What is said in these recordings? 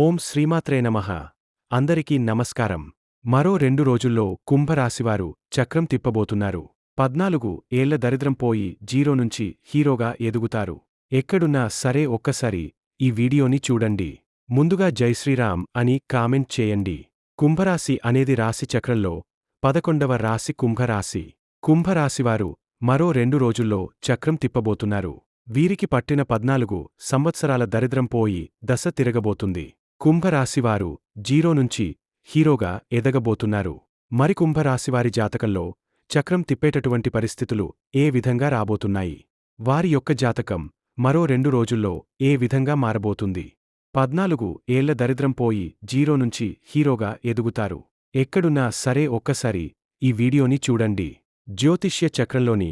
ఓం శ్రీమాత్రే నమః. అందరికీ నమస్కారం. మరో 2 రోజుల్లో కుంభరాశివారు చక్రం తిప్పబోతున్నారు. 14 ఏళ్ల దరిద్రం పోయి జీరో నుంచి హీరోగా ఎదుగుతారు. ఎక్కడున్నా సరే ఒక్కసారి ఈ వీడియోని చూడండి. ముందుగా జై శ్రీరామ్ అని కామెంట్ చేయండి. కుంభరాశి అనేది రాశి చక్రంలో 11వ రాశి కుంభరాశి. కుంభరాశివారు మరో 2 రోజుల్లో చక్రం తిప్పబోతున్నారు. వీరికి పట్టిన 14 సంవత్సరాల దరిద్రం పోయి దశ తిరగబోతుంది. కుంభరాశివారు జీరో నుంచి హీరోగా ఎదగబోతున్నారు. మరి కుంభరాశివారి జాతకంలో చక్రం తిప్పేటటువంటి పరిస్థితులు ఏ విధంగా రాబోతున్నాయి? వారి యొక్క జాతకం మరో 2 రోజుల్లో ఏ విధంగా మారబోతుంది? 14 ఏళ్ల దరిద్రం పోయి జీరో నుంచి హీరోగా ఎదుగుతారు. ఎక్కడున్నా సరే ఒక్కసారి ఈ వీడియోని చూడండి. జ్యోతిష్య చక్రంలోని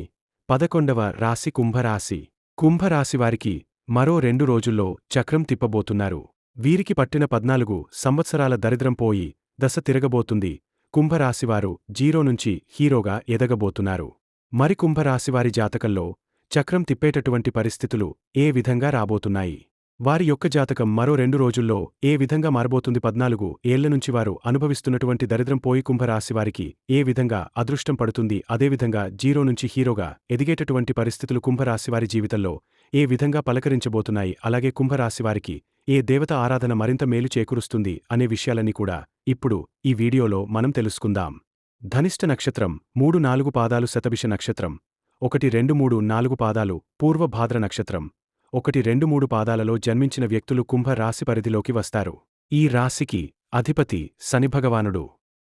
11వ రాశి కుంభరాశి. కుంభరాశివారికి మరో 2 రోజుల్లో చక్రం తిప్పబోతున్నారు. వీరికి పట్టిన 14 సంవత్సరాల దరిద్రం పోయి దశ తిరగబోతుంది. కుంభరాశివారు జీరో నుంచి హీరోగా ఎదగబోతున్నారు. మరి కుంభరాశివారి జాతకంలో చక్రం తిప్పేటటువంటి పరిస్థితులు ఏ విధంగా రాబోతున్నాయి? వారి యొక్క జాతకం మరో 2 రోజుల్లో ఏ విధంగా మారబోతుంది? 14 ఏళ్ల నుంచి వారు అనుభవిస్తున్నటువంటి దరిద్రం పోయి కుంభరాశివారికి ఏ విధంగా అదృష్టం పడుతుంది? అదేవిధంగా జీరో నుంచి హీరోగా ఎదిగేటటువంటి పరిస్థితులు కుంభరాశివారి జీవితంలో ఏ విధంగా పలకరించబోతున్నాయి? అలాగే కుంభరాశివారికి ఏ దేవత ఆరాధన మరింత మేలు చేకూరుస్తుంది అనే విషయాలన్నీ కూడా ఇప్పుడు ఈ వీడియోలో మనం తెలుసుకుందాం. ధనిష్ట నక్షత్రం 3-4 పాదాలు, శతభిష నక్షత్రం 1-2-3-4 పాదాలు, పూర్వభాద్ర నక్షత్రం 1-2-3 పాదాలలో జన్మించిన వ్యక్తులు కుంభ రాశి పరిధిలోకి వస్తారు. ఈ రాశికి అధిపతి శనిభగవానుడు.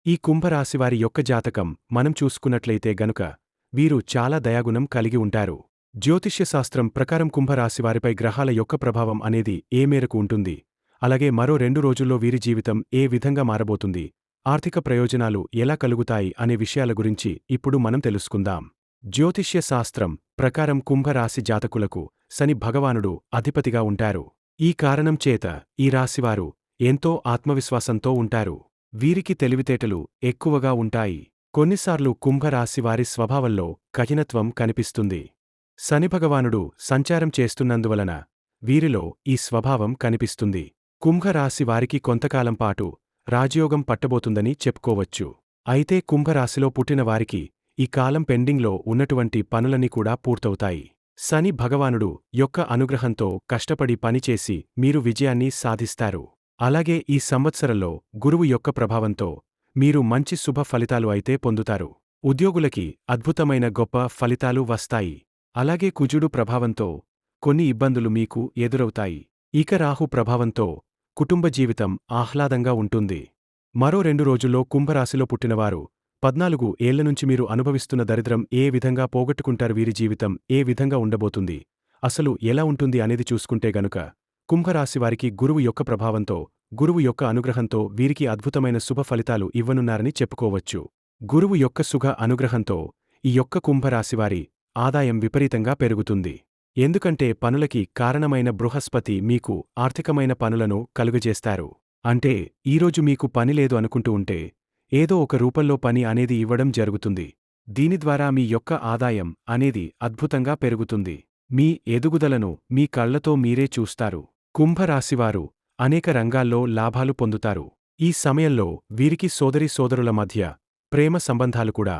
ఈ కుంభరాశివారి యొక్క జాతకం మనం చూసుకున్నట్లయితే గనుక వీరు చాలా దయాగుణం కలిగి ఉంటారు. జ్యోతిష్యశాస్త్రం ప్రకారం కుంభరాశివారిపై గ్రహాల యొక్క ప్రభావం అనేది ఏ మేరకు ఉంటుంది? అలాగే మరో 2 రోజుల్లో వీరి జీవితం ఏ విధంగా మారబోతుంది? ఆర్థిక ప్రయోజనాలు ఎలా కలుగుతాయి అనే విషయాల గురించి ఇప్పుడు మనం తెలుసుకుందాం. జ్యోతిష్య శాస్త్రం ప్రకారం కుంభరాశి జాతకులకు శని భగవానుడు అధిపతిగా ఉంటారు. ఈ కారణం చేత ఈ రాశివారు ఎంతో ఆత్మవిశ్వాసంతో ఉంటారు. వీరికి తెలివితేటలు ఎక్కువగా ఉంటాయి. కొన్నిసార్లు కుంభరాశివారి స్వభావంలో కఠినత్వం కనిపిస్తుంది. శనిభగవానుడు సంచారం చేస్తున్నందువలన వీరిలో ఈ స్వభావం కనిపిస్తుంది. కుంభరాశి వారికి కొంతకాలం పాటు రాజయోగం పట్టబోతుందని చెప్పుకోవచ్చు. అయితే కుంభరాశిలో పుట్టిన వారికి ఈ కాలం పెండింగ్లో ఉన్నటువంటి పనులన్నీ కూడా పూర్తవుతాయి. శని భగవానుడు యొక్క అనుగ్రహంతో కష్టపడి పనిచేసి మీరు విజయాన్ని సాధిస్తారు. అలాగే ఈ సంవత్సరంలో గురువు యొక్క ప్రభావంతో మీరు మంచి శుభ ఫలితాలు అయితే పొందుతారు. ఉద్యోగులకి అద్భుతమైన గొప్ప ఫలితాలు వస్తాయి. అలాగే కుజుడు ప్రభావంతో కొన్ని ఇబ్బందులు మీకు ఎదురవుతాయి. ఇక రాహు ప్రభావంతో కుటుంబ జీవితం ఆహ్లాదంగా ఉంటుంది. మరో 2 రోజుల్లో కుంభరాశిలో పుట్టినవారు 14 ఏళ్ల నుంచి మీరు అనుభవిస్తున్న దరిద్రం ఏ విధంగా పోగొట్టుకుంటారు? వీరి జీవితం ఏ విధంగా ఉండబోతుంది? అసలు ఎలా ఉంటుంది అనేది చూసుకుంటే గనుక కుంభరాశివారికి గురువు యొక్క ప్రభావంతో, గురువు యొక్క అనుగ్రహంతో వీరికి అద్భుతమైన శుభ ఫలితాలు ఇవ్వనున్నారని చెప్పుకోవచ్చు. గురువు యొక్క సుఖ అనుగ్రహంతో ఈ యొక్క కుంభరాశివారి ఆదాయం విపరీతంగా పెరుగుతుంది. ఎందుకంటే పనులకి కారణమైన బృహస్పతి మీకు ఆర్థికమైన పనులను కలుగజేస్తారు. అంటే ఈరోజు మీకు పని లేదు అనుకుంటూ ఉంటే ఏదో ఒక రూపంలో పని అనేది ఇవ్వడం జరుగుతుంది. దీని ద్వారా మీ యొక్క ఆదాయం అనేది అద్భుతంగా పెరుగుతుంది. మీ ఎదుగుదలను మీ కళ్లతో మీరే చూస్తారు. కుంభరాశివారు అనేక రంగాల్లో లాభాలు పొందుతారు. ఈ సమయంలో వీరికి సోదరీసోదరుల మధ్య ప్రేమ సంబంధాలు కూడా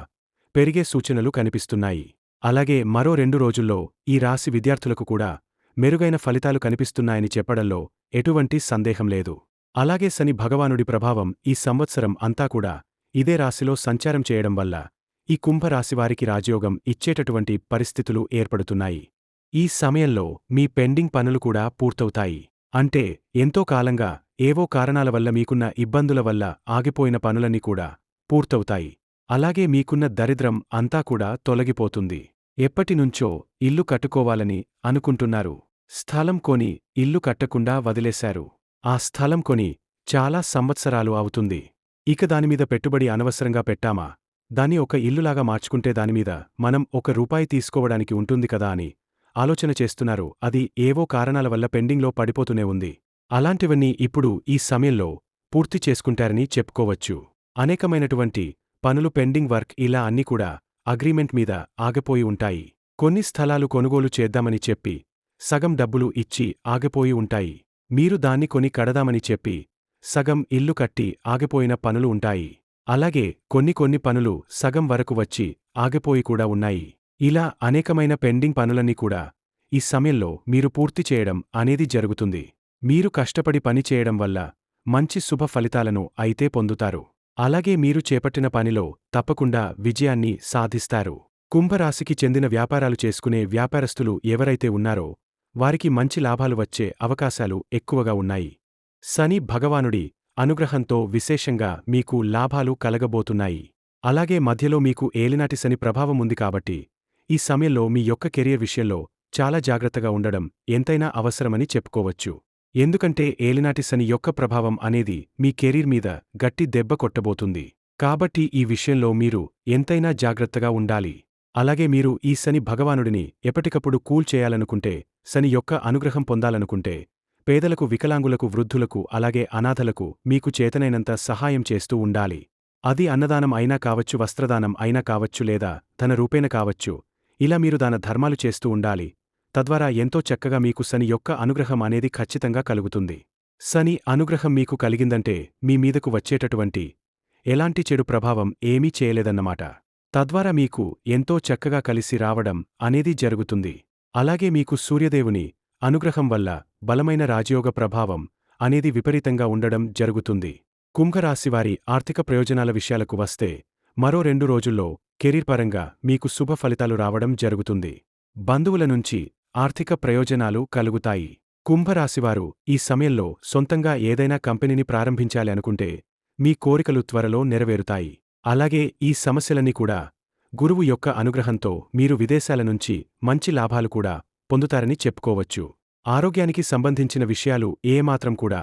పెరిగే సూచనలు కనిపిస్తున్నాయి. అలాగే మరో 2 రోజుల్లో ఈ రాశి విద్యార్థులకు కూడా మెరుగైన ఫలితాలు కనిపిస్తున్నాయని చెప్పడంలో ఎటువంటి సందేహం లేదు. అలాగే శని భగవానుడి ప్రభావం ఈ సంవత్సరం అంతా కూడా ఇదే రాశిలో సంచారం చేయడం వల్ల ఈ కుంభరాశివారికి రాజయోగం ఇచ్చేటటువంటి పరిస్థితులు ఏర్పడుతున్నాయి. ఈ సమయంలో మీ పెండింగ్ పనులు కూడా పూర్తవుతాయి. అంటే ఎంతో కాలంగా ఏవో కారణాల వల్ల మీకున్న ఇబ్బందుల వల్ల ఆగిపోయిన పనులన్నీ కూడా పూర్తవుతాయి. అలాగే మీకున్న దరిద్రం అంతా కూడా తొలగిపోతుంది. ఎప్పటినుంచో ఇల్లు కట్టుకోవాలని అనుకుంటున్నారు. స్థలం కొని ఇల్లు కట్టకుండా వదిలేశారు. ఆ స్థలం కొని చాలా సంవత్సరాలు అవుతుంది. ఇక దానిమీద పెట్టుబడి అనవసరంగా పెట్టామా? దాన్ని ఒక ఇల్లులాగా మార్చుకుంటే దానిమీద మనం ₹1 తీసుకోవడానికి ఉంటుంది కదా అని ఆలోచన చేస్తున్నారు. అది ఏవో కారణాల వల్ల పెండింగ్లో పడిపోతూనే ఉంది. అలాంటివన్నీ ఇప్పుడు ఈ సమయంలో పూర్తి చేసుకుంటారని చెప్పుకోవచ్చు. అనేకమైనటువంటి పనులు పెండింగ్ వర్క్ ఇలా అన్నీ కూడా అగ్రీమెంట్ మీద ఆగిపోయి ఉంటాయి. కొన్ని స్థలాలు కొనుగోలు చేద్దామని చెప్పి సగం డబ్బులు ఇచ్చి ఆగిపోయి ఉంటాయి. మీరు దాన్ని కొని కడదామని చెప్పి సగం ఇల్లు కట్టి ఆగిపోయిన పనులు ఉంటాయి. అలాగే కొన్ని పనులు సగం వరకు వచ్చి ఆగిపోయి కూడా ఉన్నాయి. ఇలా అనేకమైన పెండింగ్ పనులన్నీ కూడా ఈ సమయంలో మీరు పూర్తి చేయడం అనేది జరుగుతుంది. మీరు కష్టపడి పని చేయడం వల్ల మంచి శుభ ఫలితాలను అయితే పొందుతారు. అలాగే మీరు చేపట్టిన పనిలో తప్పకుండా విజయాన్ని సాధిస్తారు. కుంభరాశికి చెందిన వ్యాపారాలు చేసుకునే వ్యాపారస్తులు ఎవరైతే ఉన్నారో వారికి మంచి లాభాలు వచ్చే అవకాశాలు ఎక్కువగా ఉన్నాయి. శని భగవానుడి అనుగ్రహంతో విశేషంగా మీకు లాభాలు కలగబోతున్నాయి. అలాగే మధ్యలో మీకు ఏలినాటి శని ప్రభావం ఉంది కాబట్టి ఈ సమయంలో మీ యొక్క కెరియర్ విషయంలో చాలా జాగ్రత్తగా ఉండడం ఎంతైనా అవసరమని చెప్పుకోవచ్చు. ఎందుకంటే ఏలినాటి శని యొక్క ప్రభావం అనేది మీ కెరీర్ మీద గట్టి దెబ్బ కొట్టబోతుంది. కాబట్టి ఈ విషయంలో మీరు ఎంతైనా జాగ్రత్తగా ఉండాలి. అలాగే మీరు ఈ శని భగవానుడిని ఎప్పటికప్పుడు కూల్ చేయాలనుకుంటే, శని యొక్క అనుగ్రహం పొందాలనుకుంటే, పేదలకు, వికలాంగులకు, వృద్ధులకు, అలాగే అనాథలకు మీకు చేతనైనంత సహాయం చేస్తూ ఉండాలి. అది అన్నదానం అయినా కావచ్చు, వస్త్రదానం అయినా కావచ్చు, లేదా ధన రూపేణ కావచ్చు. ఇలా మీరు దాన ధర్మాలు చేస్తూ ఉండాలి. తద్వారా ఎంతో చక్కగా మీకు శని యొక్క అనుగ్రహం అనేది ఖచ్చితంగా కలుగుతుంది. శని అనుగ్రహం మీకు కలిగిందంటే మీ మీదకు వచ్చేటటువంటి ఎలాంటి చెడు ప్రభావం ఏమీ చేయలేదన్నమాట. తద్వారా మీకు ఎంతో చక్కగా కలిసి రావడం అనేది జరుగుతుంది. అలాగే మీకు సూర్యదేవుని అనుగ్రహం వల్ల బలమైన రాజయోగ ప్రభావం అనేది విపరీతంగా ఉండడం జరుగుతుంది. కుంభరాశివారి ఆర్థిక ప్రయోజనాల విషయాలకు వస్తే మరో 2 రోజుల్లో కెరీర్ పరంగా మీకు శుభ ఫలితాలు రావడం జరుగుతుంది. బంధువుల నుంచి ఆర్థిక ప్రయోజనాలు కలుగుతాయి. కుంభరాశివారు ఈ సమయంలో సొంతంగా ఏదైనా కంపెనీని ప్రారంభించాలి అనుకుంటే మీ కోరికలు త్వరలో నెరవేరుతాయి. అలాగే ఈ సమస్యలన్నీ కూడా గురువు యొక్క అనుగ్రహంతో మీరు విదేశాల నుంచి మంచి లాభాలు కూడా పొందుతారని చెప్పుకోవచ్చు. ఆరోగ్యానికి సంబంధించిన విషయాలు ఏమాత్రం కూడా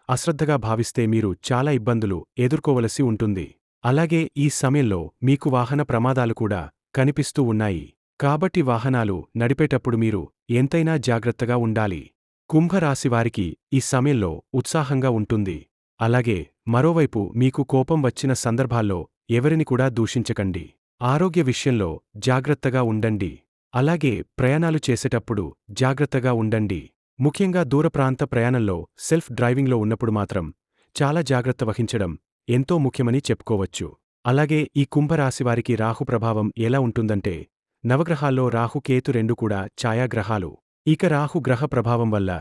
అశ్రద్ధగా భావిస్తే మీరు చాలా ఇబ్బందులు ఎదుర్కోవలసి ఉంటుంది. అలాగే ఈ సమయంలో మీకు వాహన ప్రమాదాలు కూడా కనిపిస్తూ ఉన్నాయి. కాబట్టి వాహనాలు నడిపేటప్పుడు మీరు ఎంతైనా జాగ్రత్తగా ఉండాలి. కుంభరాశివారికి ఈ సమయంలో ఉత్సాహంగా ఉంటుంది. అలాగే మరోవైపు మీకు కోపం వచ్చిన సందర్భాల్లో ఎవరిని కూడా దూషించకండి. ఆరోగ్య విషయంలో జాగ్రత్తగా ఉండండి. అలాగే ప్రయాణాలు చేసేటప్పుడు జాగ్రత్తగా ఉండండి. ముఖ్యంగా దూరప్రాంత ప్రయాణంలో సెల్ఫ్ డ్రైవింగ్లో ఉన్నప్పుడు మాత్రం చాలా జాగ్రత్త వహించడం ఎంతో ముఖ్యమని చెప్పుకోవచ్చు. అలాగే ఈ కుంభరాశివారికి రాహు ప్రభావం ఎలా ఉంటుందంటే, నవగ్రహాల్లో రాహు కేతు 2 కూడా ఛాయాగ్రహాలు. ఇక రాహు గ్రహ ప్రభావం వల్ల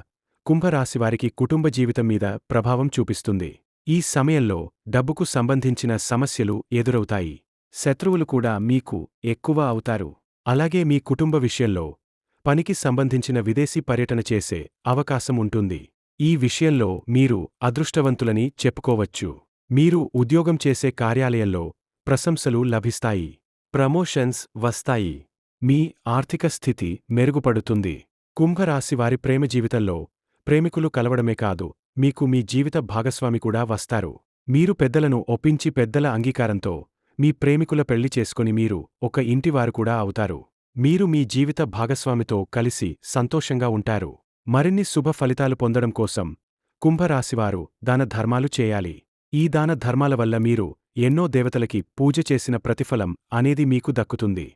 కుంభరాశివారికి కుటుంబ జీవితం మీద ప్రభావం చూపిస్తుంది. ఈ సమయంలో డబ్బుకు సంబంధించిన సమస్యలు ఎదురవుతాయి. శత్రువులు కూడా మీకు ఎక్కువ అవుతారు. అలాగే మీ కుటుంబ విషయంలో పనికి సంబంధించిన విదేశీ పర్యటన చేసే అవకాశం ఉంటుంది. ఈ విషయంలో మీరు అదృష్టవంతులని చెప్పుకోవచ్చు. మీరు ఉద్యోగం చేసే కార్యాలయంలో ప్రశంసలు లభిస్తాయి. ప్రమోషన్స్ వస్తాయి. మీ ఆర్థిక స్థితి మెరుగుపడుతుంది. కుంభరాశివారి ప్రేమ జీవితంలో ప్రేమికులు కలవడమే కాదు, మీకు మీ జీవిత భాగస్వామి కూడా వస్తారు. మీరు పెద్దలను ఒప్పించి పెద్దల అంగీకారంతో మీ ప్రేమికుల పెళ్లి చేసుకుని మీరు ఒక ఇంటివారు కూడా అవుతారు. మీరు మీ జీవిత భాగస్వామితో కలిసి సంతోషంగా ఉంటారు. మరిన్ని శుభ ఫలితాలు పొందడం కోసం కుంభరాశివారు దాన ధర్మాలు చేయాలి. ఈ దాన ధర్మాల వల్ల మీరు ఎన్నో దేవతలకి పూజ చేసిన ప్రతిఫలం అనేది మీకు దక్కుతుంది.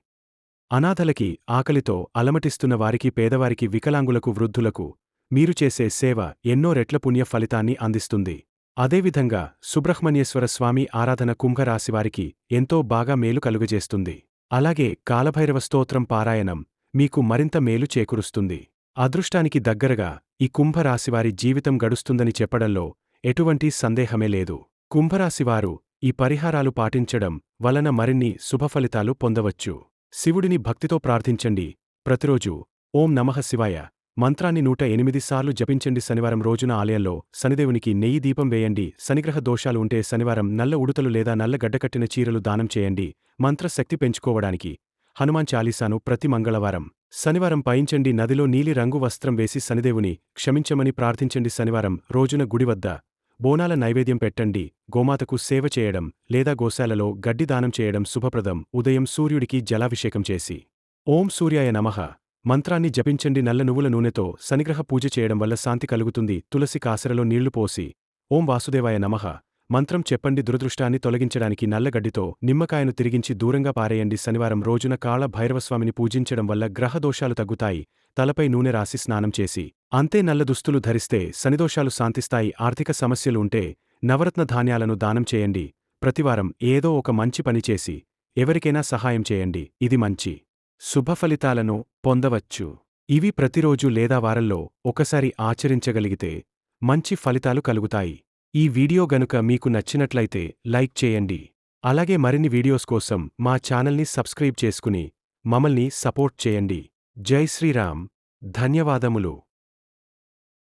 అనాథలకి, ఆకలితో అలమటిస్తున్న వారికి, పేదవారికి, వికలాంగులకు, వృద్ధులకు మీరు చేసే సేవ ఎన్నో రెట్ల పుణ్య ఫలితాన్ని అందిస్తుంది. అదేవిధంగా సుబ్రహ్మణ్యేశ్వర స్వామి ఆరాధన కుంభరాశివారికి ఎంతో బాగా మేలు కలుగజేస్తుంది. అలాగే కాలభైరవ స్తోత్రం పారాయణం మీకు మరింత మేలు చేకూరుస్తుంది. అదృష్టానికి దగ్గరగా ఈ కుంభరాశివారి జీవితం గడుస్తుందని చెప్పడంలో ఎటువంటి సందేహమే లేదు. కుంభరాశివారు ఈ పరిహారాలు పాటించడం వలన మరిన్ని శుభఫలితాలు పొందవచ్చు. శివుడిని భక్తితో ప్రార్థించండి. ప్రతిరోజు ఓం నమః శివాయ మంత్రాన్ని 108 సార్లు జపించండి. శనివారం రోజున ఆలయంలో శనిదేవునికి నెయ్యి దీపం వేయండి. శనిగ్రహ దోషాలు ఉంటే శనివారం నల్ల ఉడుతలు లేదా నల్ల గడ్డకట్టిన చీరలు దానం చేయండి. మంత్రశక్తి పెంచుకోవడానికి హనుమాన్ చాలీసాను ప్రతి మంగళవారం, శనివారం పయించండి. నదిలో నీలి రంగు వస్త్రం వేసి శనిదేవుని క్షమించమని ప్రార్థించండి. శనివారం రోజున గుడివద్ద బోనాల నైవేద్యం పెట్టండి. గోమాతకు సేవ చేయడం లేదా గోశాలలో గడ్డి దానం చేయడం శుభప్రదం. ఉదయం సూర్యుడికి జలాభిషేకం చేసి ఓం సూర్యాయ నమః మంత్రాన్ని జపించండి. నల్ల నువ్వుల నూనెతో శనిగ్రహ పూజ చేయడం వల్ల శాంతి కలుగుతుంది. తులసి కాసరలో నీళ్లు పోసి ఓం వాసుదేవాయ నమః మంత్రం చెప్పండి. దురదృష్టాన్ని తొలగించడానికి నల్లగడ్డితో నిమ్మకాయను తిరిగించి దూరంగా పారేయండి. శనివారం రోజున కాళ భైరవస్వామిని పూజించడం వల్ల గ్రహ దోషాలు తగ్గుతాయి. తలపై నూనె రాసి స్నానం చేసి అంతే నల్ల దుస్తులు ధరిస్తే శనిదోషాలు శాంతిస్తాయి. ఆర్థిక సమస్యలు ఉంటే నవరత్న ధాన్యాలను దానం చేయండి. ప్రతివారం ఏదో ఒక మంచి పని చేసి ఎవరికైనా సహాయం చేయండి. ఇది మంచి శుభఫలితాలను పొందవచ్చు. ఇవి ప్రతిరోజు లేదా వారంలో ఒకసారి ఆచరించగలిగితే మంచి ఫలితాలు కలుగుతాయి. ఈ వీడియో గనుక మీకు నచ్చినట్లయితే లైక్ చేయండి. అలాగే మరిన్ని వీడియోస్ కోసం మా ఛానల్ని సబ్స్క్రైబ్ చేసుకుని మమ్మల్ని సపోర్ట్ చేయండి. జై శ్రీరామ్. ధన్యవాదములు.